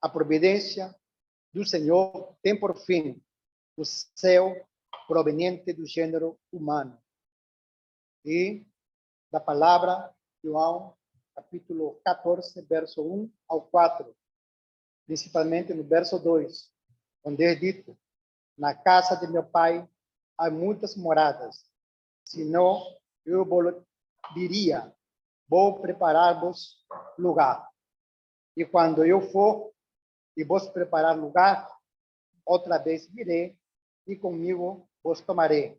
a providência do Senhor tem por fim o céu proveniente do gênero humano. E da palavra João, capítulo 14, verso 1 ao 4, principalmente no verso 2, onde é dito: na casa de meu pai há muitas moradas, senão eu vos diria, vou preparar-vos lugar. E quando eu for e vos preparar lugar, outra vez virei e comigo vos tomarei,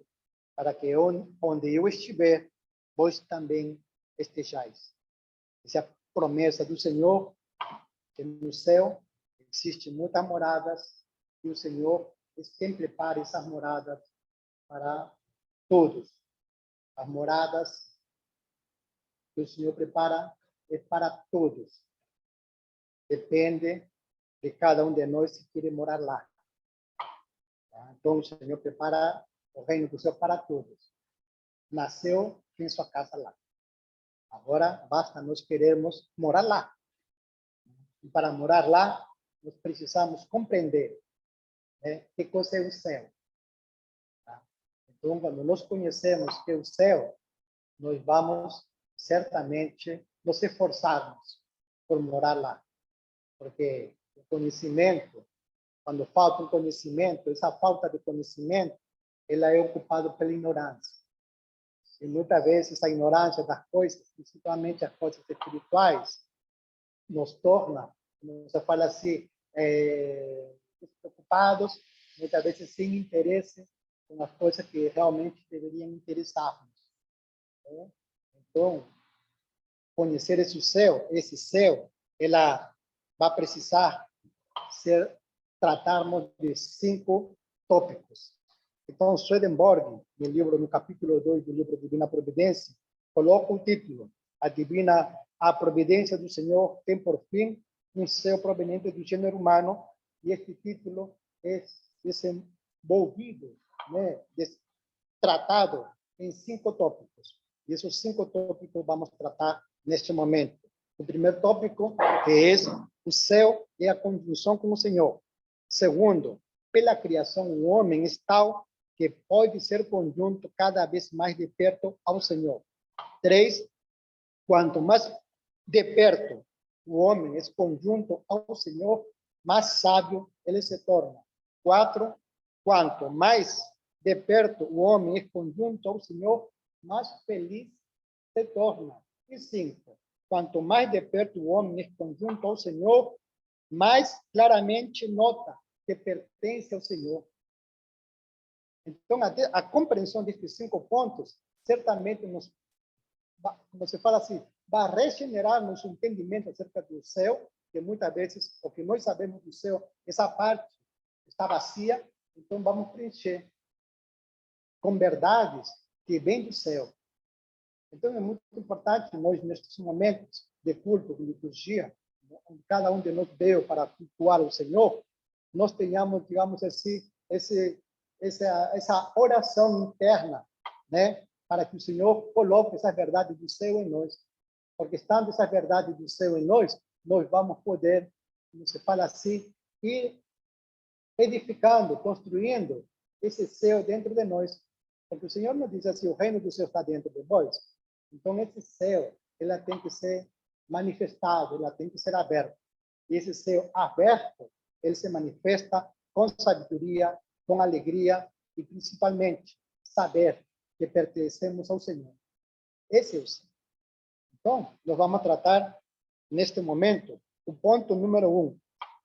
para que onde eu estiver, vós também estejais. Essa é a promessa do Senhor, que no céu existem muitas moradas, e o Senhor sempre prepara essas moradas para todos. As moradas que o Senhor prepara é para todos. Depende de cada um de nós se quer morar lá. Então, o Senhor prepara o reino do céu para todos. Nasceu, tem sua casa lá. Agora, basta nós queremos morar lá. E para morar lá, nós precisamos compreender que coisa é o céu. Então, quando nós conhecemos que é o céu, nós vamos certamente nos esforçarmos por morar lá. Porque o conhecimento, quando falta o conhecimento, essa falta de conhecimento, ela é ocupada pela ignorância. E muitas vezes a ignorância das coisas, principalmente as coisas espirituais, nos torna, como você fala assim, preocupados, muitas vezes sem interesse com as coisas que realmente deveriam interessar-nos. Então, conhecer esse céu, ela vai precisar tratarmos de 5 tópicos. Então, Swedenborg, no capítulo 2 do livro Divina Providência, coloca o título: a providência do Senhor tem por fim um céu proveniente do gênero humano, e este título é desenvolvido, tratado em 5 tópicos. E esses 5 tópicos vamos tratar neste momento. O primeiro tópico, que é o céu e a conjunção com o Senhor. Segundo, pela criação, o homem é tal que pode ser conjunto cada vez mais de perto ao Senhor. 3, quanto mais de perto o homem é conjunto ao Senhor, mais sábio ele se torna. 4, quanto mais de perto o homem é conjunto ao Senhor, mais feliz se torna. E 5, quanto mais de perto o homem é conjunto ao Senhor, mais claramente nota que pertence ao Senhor. Então, a compreensão destes 5 pontos, certamente como se fala assim, vai regenerar nosso entendimento acerca do céu, que muitas vezes, o que nós sabemos do céu, essa parte está vazia, então vamos preencher com verdades que vêm do céu. Então, é muito importante nós, nestes momentos de culto, de liturgia, onde cada um de nós veio para cultuar o Senhor, nós tenhamos, digamos assim, essa oração interna, para que o Senhor coloque essa verdade do céu em nós. Porque estando essa verdade do céu em nós, nós vamos poder, como se fala assim, ir edificando, construindo esse céu dentro de nós. Porque o Senhor nos diz assim: o reino do céu está dentro de vós. Então, esse céu, ela tem que ser manifestado, ela tem que ser aberto. E esse céu aberto, ele se manifesta com sabedoria, com alegria e, principalmente, saber que pertencemos ao Senhor. Esse é o céu. Então, nós vamos tratar, neste momento, o ponto número 1.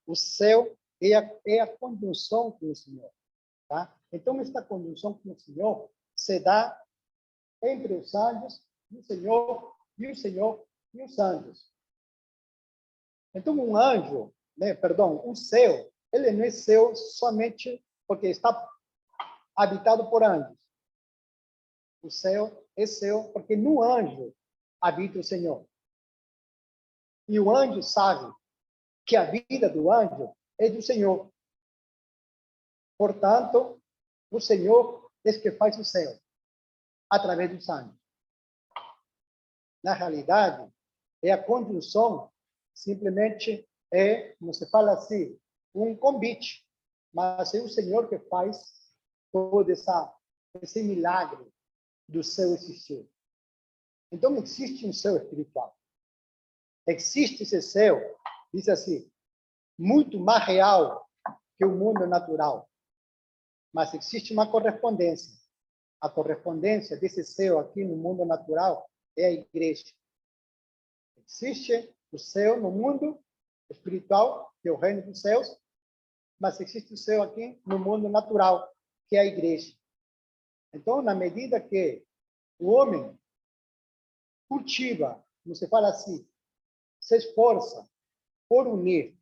O céu é a conjunção com o Senhor. Tá? Então, esta conjunção com o Senhor se dá entre os anjos e o Senhor, e o Senhor e os anjos. Então, um anjo, um céu, ele não é céu somente porque está habitado por anjos. O céu é céu porque no anjo habita o Senhor. E o anjo sabe que a vida do anjo é do Senhor. Portanto, o Senhor é que faz o céu através dos anjos. Na realidade, é a conjunção simplesmente é, como se fala assim, um convite, mas é o Senhor que faz todo esse milagre do céu existir. Então, existe um céu espiritual. Existe esse céu, diz assim, muito mais real que o mundo natural. Mas existe uma correspondência. A correspondência desse céu aqui no mundo natural é a igreja. Existe o céu no mundo espiritual, que é o reino dos céus, mas existe o céu aqui no mundo natural, que é a igreja. Então, na medida que o homem cultiva, como se fala assim, se esforça por unir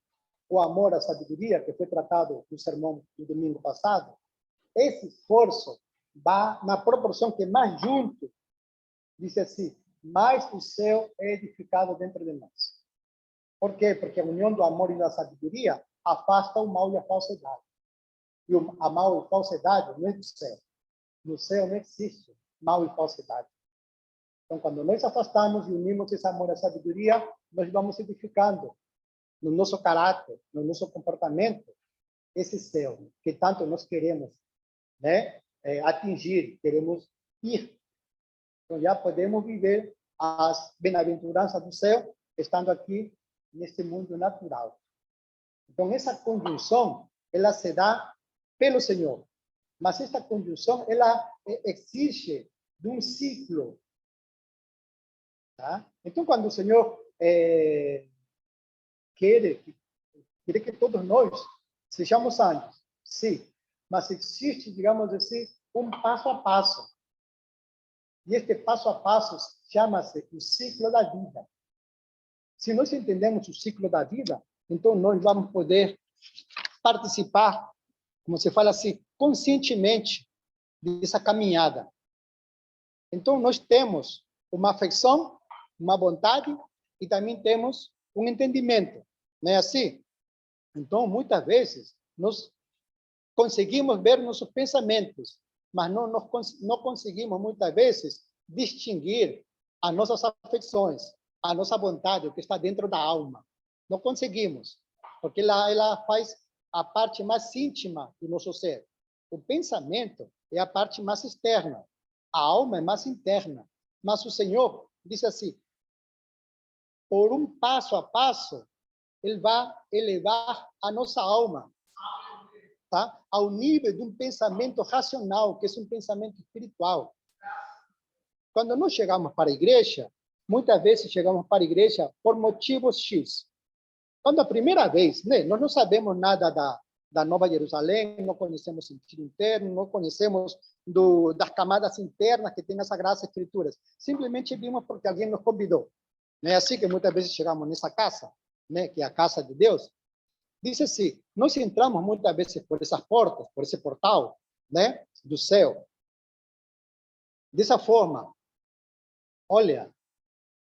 o amor à sabedoria, que foi tratado no sermão do domingo passado, esse esforço vai na proporção que mais junto, diz assim, mais o céu é edificado dentro de nós. Por quê? Porque a união do amor e da sabedoria afasta o mal e a falsidade. E a mal e a falsidade não é do céu. No céu não existe mal e falsidade. Então, quando nós afastamos e unimos esse amor à sabedoria, nós vamos edificando no nosso caráter, no nosso comportamento, esse céu que tanto nós queremos, né, atingir, queremos ir. Então, já podemos viver as bem-aventuranças do céu, estando aqui neste mundo natural. Então, essa conjunção, ela se dá pelo Senhor. Mas essa conjunção, ela exige de um ciclo. Tá? Então, quando o Senhor quer que todos nós sejamos santos, sim, mas existe, digamos assim, um passo a passo. E este passo a passo chama-se o ciclo da vida. Se nós entendemos o ciclo da vida, então nós vamos poder participar, como se fala assim, conscientemente dessa caminhada. Então, nós temos uma afeição, uma vontade e também temos um entendimento. Não é assim? Então, muitas vezes, nós conseguimos ver nossos pensamentos, mas não conseguimos, muitas vezes, distinguir as nossas afeições, a nossa vontade, o que está dentro da alma. Não conseguimos, porque ela faz a parte mais íntima do nosso ser. O pensamento é a parte mais externa. A alma é mais interna. Mas o Senhor diz assim, por um passo a passo, Ele vai elevar a nossa alma, tá? Ao nível de um pensamento racional, que é um pensamento espiritual. Quando nós chegamos para a igreja, muitas vezes chegamos para a igreja por motivos X. Quando a primeira vez, né, nós não sabemos nada da Nova Jerusalém, não conhecemos o sentido interno, não conhecemos das camadas internas que tem essa graça escrituras. Simplesmente vimos porque alguém nos convidou. Não é assim que muitas vezes chegamos nessa casa, né, que é a casa de Deus. Diz assim, nós entramos muitas vezes por essas portas, por esse portal, né, do céu. Dessa forma, olha,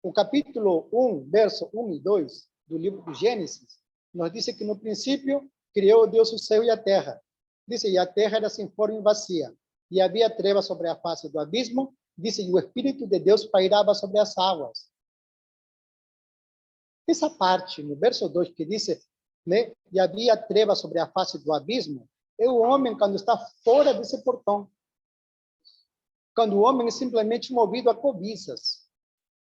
o capítulo 1, verso 1 e 2 do livro do Gênesis, nos diz que no princípio criou Deus o céu e a terra. Diz, e a terra era sem forma e vazia, e havia trevas sobre a face do abismo, diz, e o Espírito de Deus pairava sobre as águas. Essa parte, no verso 2, que diz, né, e havia trevas sobre a face do abismo, é o homem quando está fora desse portão. Quando o homem é simplesmente movido a cobiças,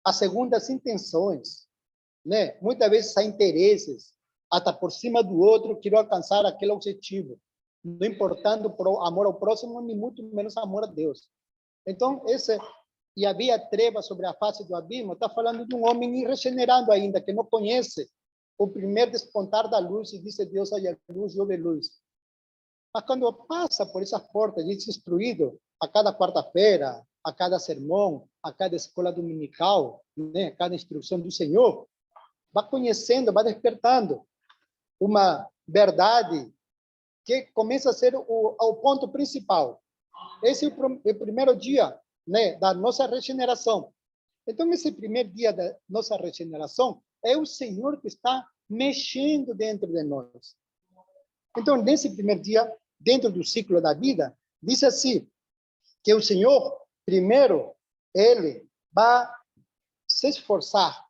a segundas intenções, né? Muitas vezes há interesses, até por cima do outro, quero alcançar aquele objetivo, não importando por amor ao próximo, nem muito menos amor a Deus. Então, e havia trevas sobre a face do abismo, está falando de um homem regenerado ainda, que não conhece o primeiro despontar da luz e diz Deus, haja luz e houve luz. Mas quando passa por essas portas, diz instruído a cada quarta-feira, a cada sermão, a cada escola dominical, né, a cada instrução do Senhor, vai conhecendo, vai despertando uma verdade que começa a ser o ponto principal. Esse é o primeiro dia, né, da nossa regeneração. Então, esse primeiro dia da nossa regeneração é o Senhor que está mexendo dentro de nós. Então, nesse primeiro dia, dentro do ciclo da vida, diz assim, que o Senhor, primeiro, Ele vai se esforçar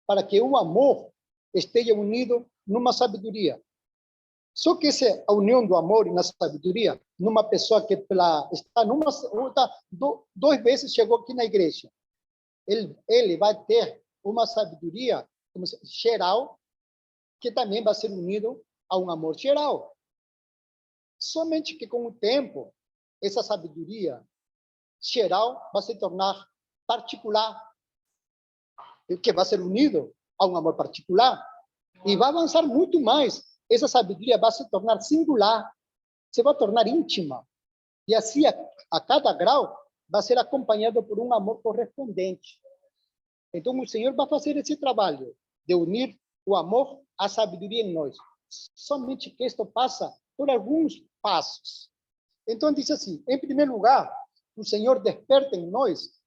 para que o amor esteja unido numa sabedoria. Só que essa é a união do amor e na sabedoria, numa pessoa que está duas vezes chegou aqui na igreja. Ele vai ter uma sabedoria geral, que também vai ser unido a um amor geral. Somente que com o tempo, essa sabedoria geral vai se tornar particular, que vai ser unido a um amor particular, e vai avançar muito mais. Essa sabedoria vai se tornar singular, se vai tornar íntima, e assim, a cada grau, vai ser acompanhado por um amor correspondente. Então, o Senhor vai fazer esse trabalho de unir o amor à sabedoria em nós. Somente que isto passa por alguns passos. Então, diz assim, em primeiro lugar, o Senhor desperta em nós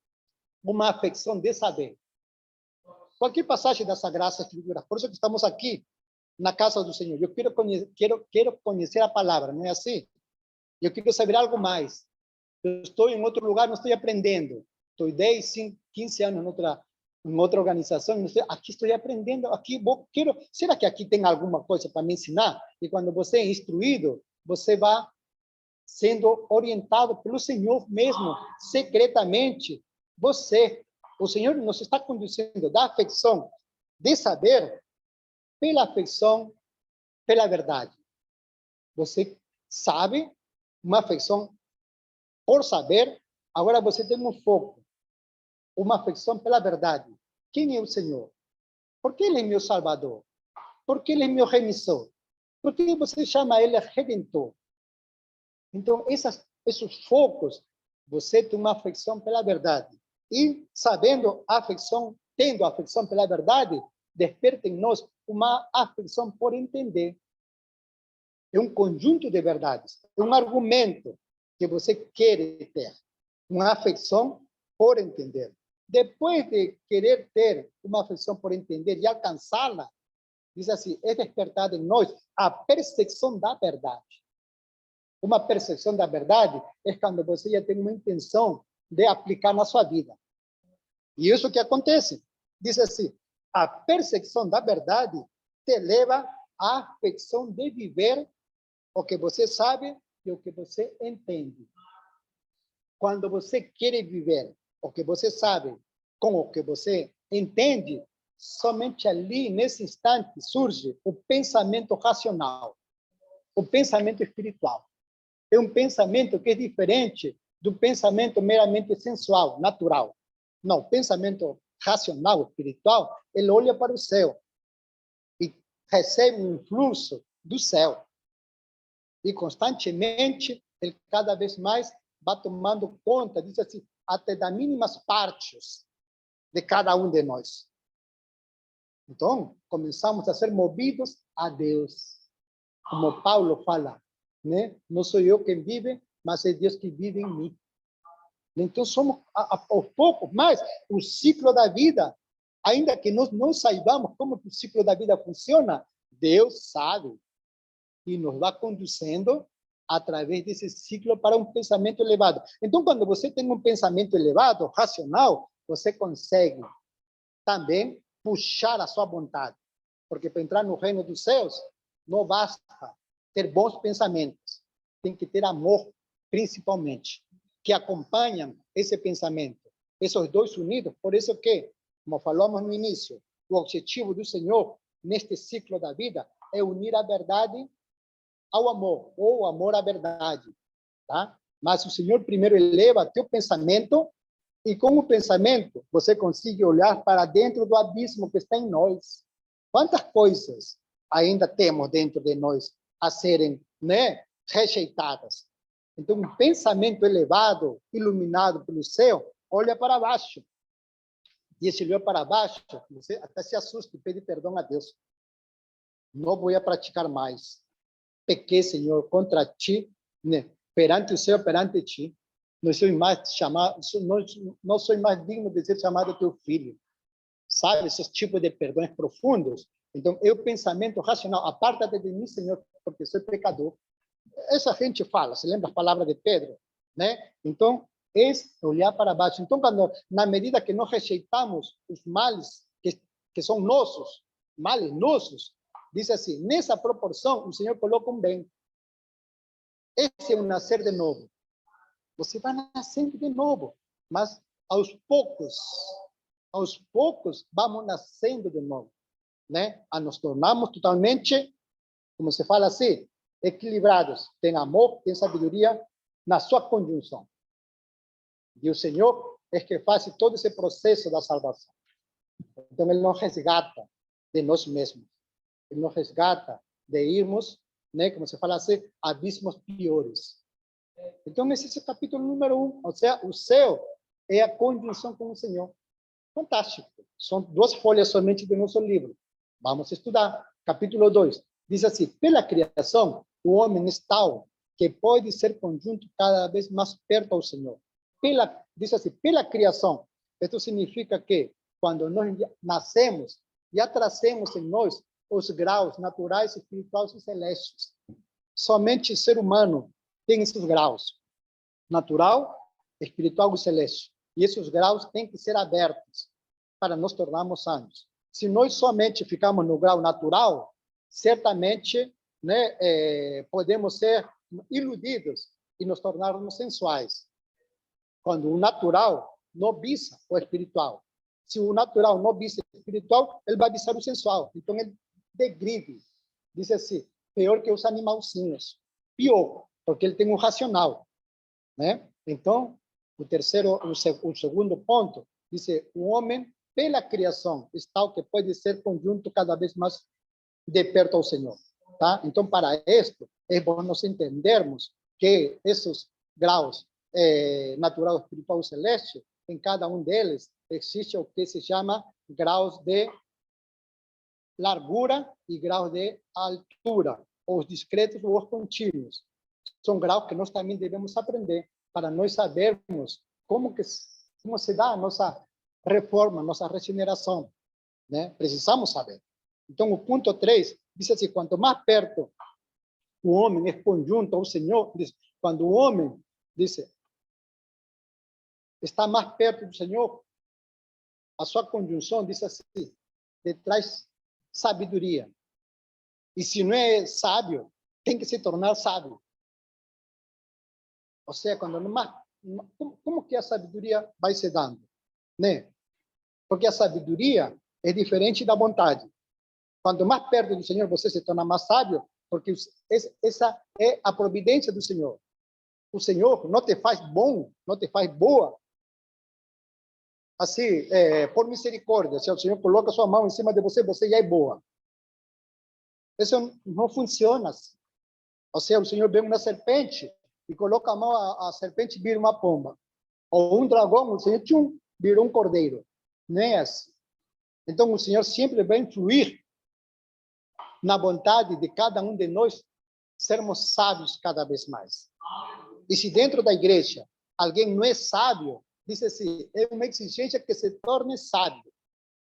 uma afecção de saber. Qualquer passagem da Sagrada Escritura, por isso que estamos aqui na casa do Senhor. Eu quero conhecer a palavra, não é assim? Eu quero saber algo mais. Eu estou em outro lugar, não estou aprendendo. Estou 10, 15 anos em outra organização, aqui estou aprendendo, será que aqui tem alguma coisa para me ensinar? E quando você é instruído, você vai sendo orientado pelo Senhor mesmo, secretamente. O Senhor nos está conduzindo da afeição de saber pela afeição pela verdade. Você sabe, uma afeição por saber, agora você tem um foco, uma afeição pela verdade. Quem é o Senhor? Por que Ele é meu Salvador? Por que Ele é meu remissor? Por que você chama Ele Redentor? Então, esses focos, você tem uma afeição pela verdade. E tendo a afeição pela verdade, desperta em nós uma afeição por entender. É um conjunto de verdades, é um argumento que você quer ter, uma afeição por entender. Depois de querer ter uma afeição por entender e alcançá-la, diz assim, é despertada em nós a percepção da verdade. Uma percepção da verdade é quando você já tem uma intenção de aplicar na sua vida. E isso que acontece. Diz assim, a percepção da verdade te leva à afeição de viver o que você sabe e o que você entende. Quando você quer viver o que você sabe com o que você entende, somente ali, nesse instante, surge o pensamento racional, o pensamento espiritual. É um pensamento que é diferente do pensamento meramente sensual, natural. Não, o pensamento racional, espiritual, ele olha para o céu e recebe um influxo do céu. E constantemente, ele cada vez mais vai tomando conta, diz assim, até das mínimas partes de cada um de nós. Então, começamos a ser movidos a Deus. Como Paulo fala, né? Não sou eu quem vive, mas é Deus que vive em mim. Então, somos, aos poucos, mas o ciclo da vida, ainda que nós não saibamos como o ciclo da vida funciona, Deus sabe e nos vai conduzindo através desse ciclo para um pensamento elevado. Então, quando você tem um pensamento elevado, racional, você consegue também puxar a sua vontade. Porque para entrar no reino dos céus, não basta ter bons pensamentos, tem que ter amor, principalmente, que acompanham esse pensamento. Esses dois unidos, por isso que, como falamos no início, o objetivo do Senhor neste ciclo da vida é unir a verdade ao amor, ou o amor à verdade, tá? Mas o Senhor primeiro eleva teu pensamento e com o pensamento você consegue olhar para dentro do abismo que está em nós. Quantas coisas ainda temos dentro de nós a serem, né, rejeitadas. Então, um pensamento elevado, iluminado pelo céu, olha para baixo. E esse olhar para baixo, você até se assusta e pede perdão a Deus. Não vou praticar mais. Pequei, Senhor, contra ti, né? Perante o céu, perante ti. Não sou mais chamado, não sou mais digno de ser chamado teu filho. Sabe, esses tipos de perdões profundos. Então, é o pensamento racional. Aparta-te de mim, Senhor, porque sou pecador. Essa gente fala, se lembra a palavra de Pedro, né? Então, é olhar para baixo. Então, na medida que nós rejeitamos os males que são nossos, males nossos, diz assim, nessa proporção, o Senhor coloca um bem. Esse é um nascer de novo. Você vai nascendo de novo, mas aos poucos, vamos nascendo de novo, né? A nos tornarmos totalmente, como se fala assim, equilibrados. Tem amor, tem sabedoria na sua conjunção. E o Senhor é que faz todo esse processo da salvação. Então, Ele nos resgata de nós mesmos. Ele nos resgata de irmos, né, como se fala assim, abismos piores. Então, esse é o capítulo número 1. Ou seja, o céu é a conjunção com o Senhor. Fantástico. São 2 folhas somente do nosso livro. Vamos estudar. Capítulo 2. Diz assim, pela criação, o homem é tal que pode ser conjunto cada vez mais perto ao Senhor. Diz assim, pela criação. Isso significa que, quando nós nascemos, já trazemos em nós os graus naturais, espirituais e celestes. Somente o ser humano tem esses graus. Natural, espiritual e celeste. E esses graus têm que ser abertos para nos tornarmos santos. Se nós somente ficamos no grau natural, certamente, né, podemos ser iludidos e nos tornarmos sensuais. Quando o natural não visa o espiritual. Se o natural não visa o espiritual, ele vai visar o sensual. Então, ele degride. Diz assim, pior que os animalzinhos. Pior, porque ele tem um racional, né? Então, o segundo ponto, diz o homem, pela criação, está o que pode ser conjunto cada vez mais de perto ao Senhor. Tá? Então, para isto, é bom nós entendermos que esses graus natural, espiritual e celeste, em cada um deles existe o que se chama graus de largura e graus de altura, os discretos ou os contínuos. São graus que nós também devemos aprender para nós sabermos como se dá a nossa reforma, nossa regeneração, né? Precisamos saber. Então, o ponto 3 diz assim, quanto mais perto o homem é conjunto ao Senhor, diz, quando o homem, diz, está mais perto do Senhor, a sua conjunção diz assim, traz sabedoria. E se não é sábio, tem que se tornar sábio. Ou seja, quando como que a sabedoria vai se dando, né? Porque a sabedoria é diferente da vontade. Quanto mais perto do Senhor você se torna mais sábio, porque essa é a providência do Senhor. O Senhor não te faz bom, não te faz boa, assim, por misericórdia. Se o Senhor coloca sua mão em cima de você, você já é boa. Isso não funciona assim. Ou seja, o Senhor vê uma serpente e coloca a mão, a serpente vira uma pomba. Ou um dragão, o Senhor virou um cordeiro. Não é assim. Então, o Senhor sempre vai influir na vontade de cada um de nós sermos sábios cada vez mais. E se dentro da igreja alguém não é sábio, diz assim, é uma exigência que se torne sábio.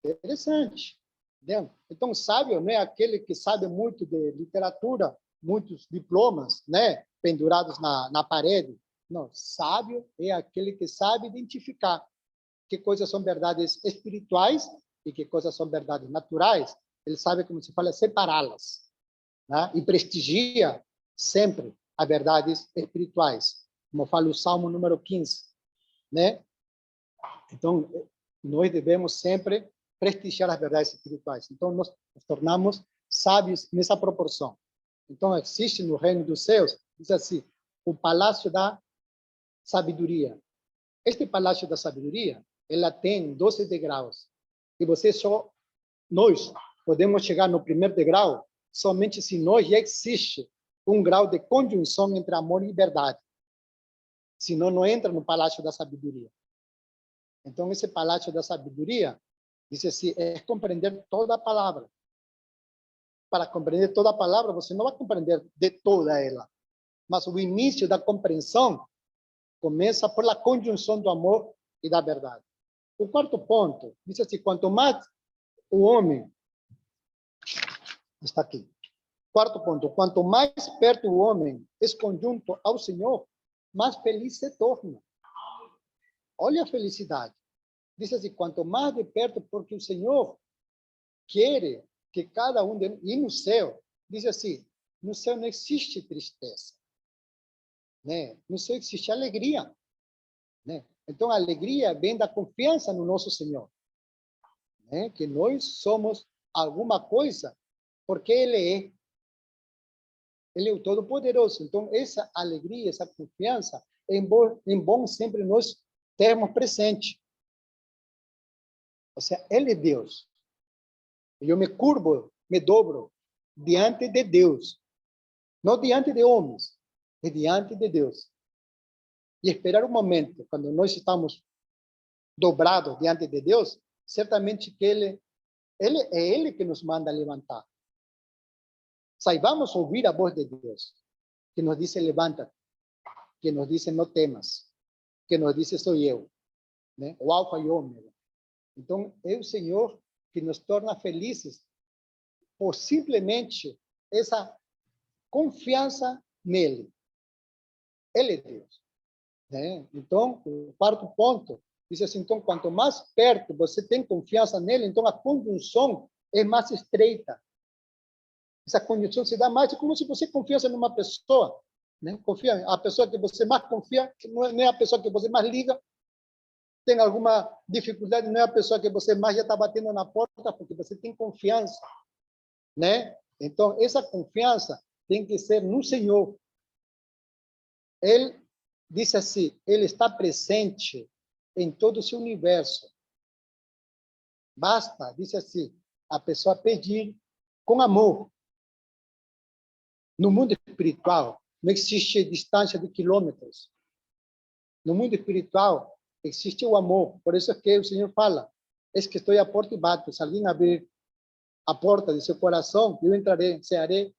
Interessante. Entendeu? Então, sábio não é aquele que sabe muito de literatura, muitos diplomas, né, pendurados na parede. Não, sábio é aquele que sabe identificar que coisas são verdades espirituais e que coisas são verdades naturais. Ele sabe, como se fala, separá-las, né? E prestigia sempre as verdades espirituais, como fala o Salmo número 15, né? Então, nós devemos sempre prestigiar as verdades espirituais. Então, nós nos tornamos sábios nessa proporção. Então, existe no reino dos céus, diz assim, o palácio da sabedoria. Este palácio da sabedoria, ela tem 12 degraus. E nós podemos chegar no primeiro degrau somente se nós já existe um grau de conjunção entre amor e verdade. Senão, não entra no palácio da sabedoria. Então, esse palácio da sabedoria, diz assim, é compreender toda a palavra. Para compreender toda a palavra, você não vai compreender de toda ela. Mas o início da compreensão começa por la conjunção do amor e da verdade. O quarto ponto, diz assim, quanto mais o homem... Está aqui. Quarto ponto, quanto mais perto o homem é conjunto ao Senhor, mais feliz se torna. Olha a felicidade. Diz assim, quanto mais de perto, porque o Senhor quer que cada um de nós, e no céu, diz assim, no céu não existe tristeza, né? No céu existe alegria, né? Então, a alegria vem da confiança no nosso Senhor, né? Que nós somos alguma coisa, porque Ele é o Todo-Poderoso. Então, essa alegria, essa confiança, é bom sempre nós termos presente. Ou seja, Ele é Deus. Eu me curvo, me dobro diante de Deus, não diante de homens, é diante de Deus. E esperar um momento, quando nós estamos dobrados diante de Deus, certamente que Ele é Ele que nos manda levantar. Saibamos ouvir a voz de Deus, que nos diz, levanta-te, que nos diz, não temas, que nos diz, sou eu, né? O alfa e o ômega. Então, é o Senhor que nos torna felizes por simplesmente essa confiança nele. Ele é Deus, né? Então, o quarto ponto diz assim, então, quanto mais perto você tem confiança nele, então a conjunção é mais estreita. Essa conjunção se dá mais como se você confiasse numa pessoa, né? Confia, a pessoa que você mais confia, que não é a pessoa que você mais liga, tem alguma dificuldade, não é a pessoa que você mais já está batendo na porta, porque você tem confiança, né? Então, essa confiança tem que ser no Senhor. Ele disse assim, ele está presente em todo o seu universo. Basta, disse assim, a pessoa pedir com amor. No mundo espiritual, não existe distância de quilômetros. No mundo espiritual, existe o amor. Por isso é que o Senhor fala, eis que estou à porta e bato. Se alguém abrir a porta de seu coração, eu entrarei, cearei.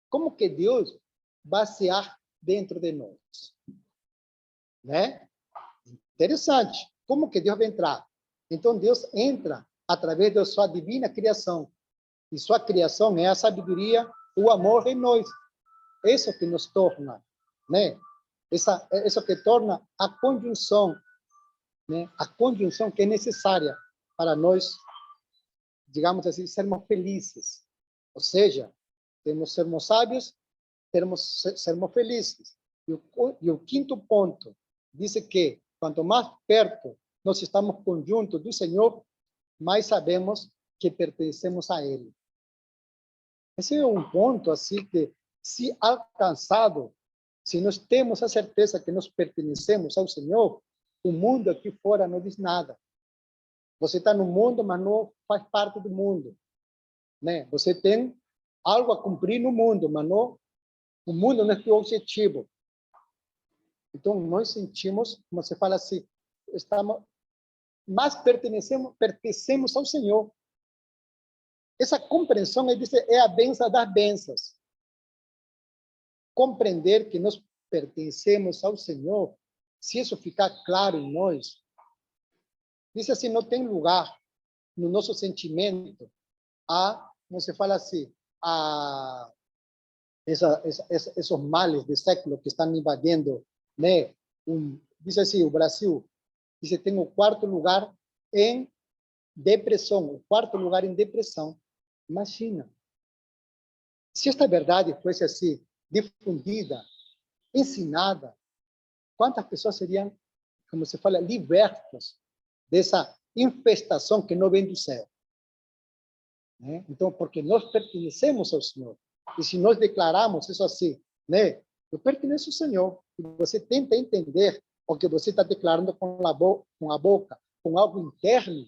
Como que Deus vai cear dentro de nós? Né? Interessante. Como que Deus vai entrar? Então, Deus entra através da sua divina criação. E sua criação é a sabedoria, o amor em nós. Isso que nos torna, né? Isso que torna a conjunção, né? A conjunção que é necessária para nós, digamos assim, sermos felizes. Ou seja, temos sermos sábios, sermos felizes. E o quinto ponto diz que quanto mais perto nós estamos conjuntos do Senhor, mais sabemos que pertencemos a Ele. Esse é um ponto assim que, se alcançado, se nós temos a certeza que nós pertencemos ao Senhor, o mundo aqui fora não diz nada. Você está no mundo, mas não faz parte do mundo, né? Você tem algo a cumprir no mundo, mas não, o mundo não é o objetivo. Então, nós sentimos, como você fala assim, estamos, mas pertencemos ao Senhor. Essa compreensão é a benção das bênçãos. Compreender que nós pertencemos ao Senhor, se isso ficar claro em nós, diz assim, não tem lugar no nosso sentimento como se fala assim, esses males do século que estão invadindo, né? Diz assim, o Brasil, diz, tem o quarto lugar em depressão, o quarto lugar em depressão. Imagina, se esta verdade fosse assim, difundida, ensinada, quantas pessoas seriam, como se fala, libertas dessa infestação que não vem do céu, né? Então, porque nós pertencemos ao Senhor. E se nós declaramos isso assim, né? Eu pertenço ao Senhor. E você tenta entender o que você está declarando com a boca, com algo interno.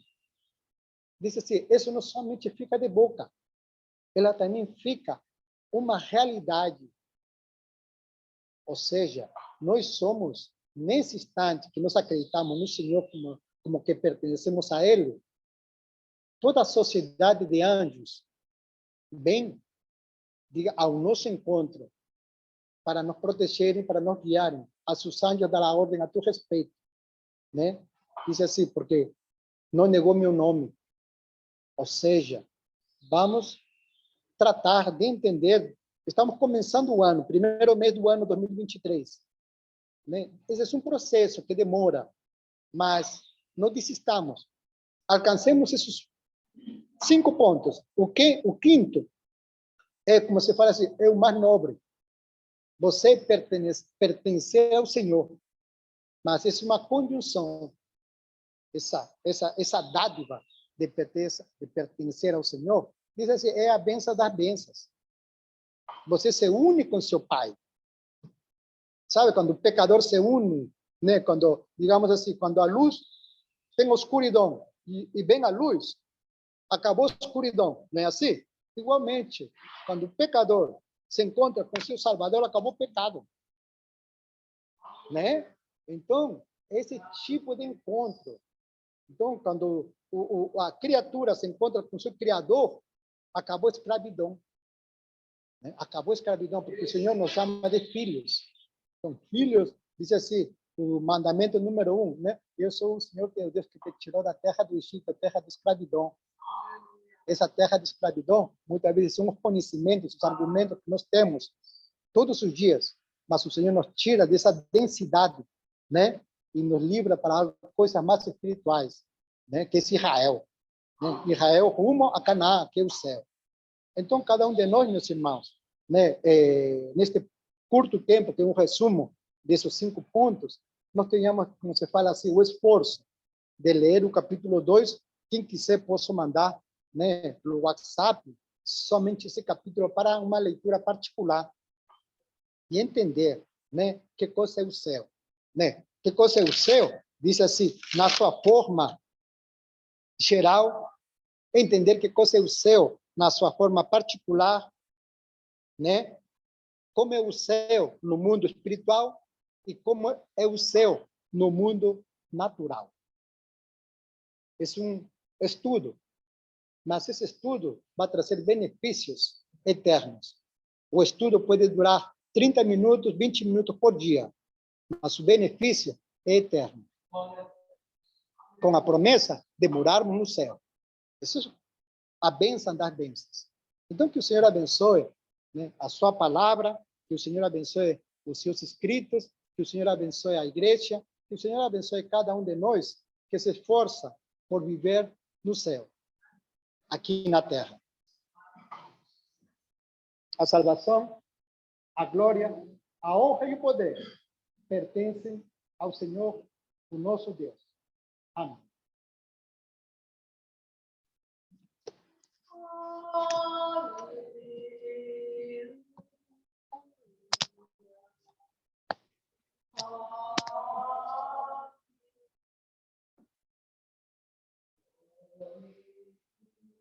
Diz assim, isso não somente fica de boca, ela também fica uma realidade. Ou seja, nós somos, nesse instante que nós acreditamos no Senhor como que pertencemos a Ele, toda a sociedade de anjos vem ao nosso encontro para nos protegerem, para nos guiarem. A seus anjos dará ordem a teu respeito, né? Diz assim, porque não negou meu nome. Ou seja, vamos tratar de entender. Estamos começando o ano, primeiro mês do ano 2023. Né? Esse é um processo que demora, mas não desistamos. Alcancemos esses 5 pontos. O quinto é, como se fala assim, é o mais nobre. Você pertencer ao Senhor, mas é uma conjunção, essa dádiva de pertencer ao Senhor, diz assim, é a benção das bênçãos. Você se une com seu Pai. Sabe, quando o pecador se une, né? Quando, digamos assim, quando a luz tem escuridão e vem a luz, acabou a escuridão, não é assim? Igualmente, quando o pecador se encontra com seu Salvador, acabou o pecado, né? Então, esse tipo de encontro. Então, quando a criatura se encontra com seu Criador, acabou a escravidão, né? Acabou a escravidão, porque o Senhor nos chama de filhos. Então, filhos, diz assim, o mandamento número 1, né? Eu sou o Senhor teu Deus que te tirou da terra do Egito, a terra de escravidão. Essa terra de escravidão, muitas vezes, são os conhecimentos, os argumentos que nós temos todos os dias, mas o Senhor nos tira dessa densidade, né? E nos livra para coisas mais espirituais, né? Que é Israel. Né? Israel rumo a Canaã, que é o céu. Então, cada um de nós, meus irmãos, né? Neste curto tempo, que é um resumo desses 5 pontos, nós tenhamos, como se fala assim, o esforço de ler o capítulo 2. Quem quiser, posso mandar, né, pelo WhatsApp, somente esse capítulo para uma leitura particular e entender, né, que coisa é o céu, né? Que coisa é o céu? Diz assim, na sua forma geral, entender que coisa é o céu na sua forma particular, né? Como é o céu no mundo espiritual e como é o céu no mundo natural. É um estudo, mas esse estudo vai trazer benefícios eternos. O estudo pode durar 30 minutos, 20 minutos por dia, mas o benefício é eterno. Com a promessa de morarmos no céu. Isso é a bênção das bênçãos. Então, que o Senhor abençoe, né, a sua palavra, que o Senhor abençoe os seus escritos, que o Senhor abençoe a igreja, que o Senhor abençoe cada um de nós que se esforça por viver no céu, aqui na terra. A salvação, a glória, a honra e o poder pertencem ao Senhor, o nosso Deus. Amém.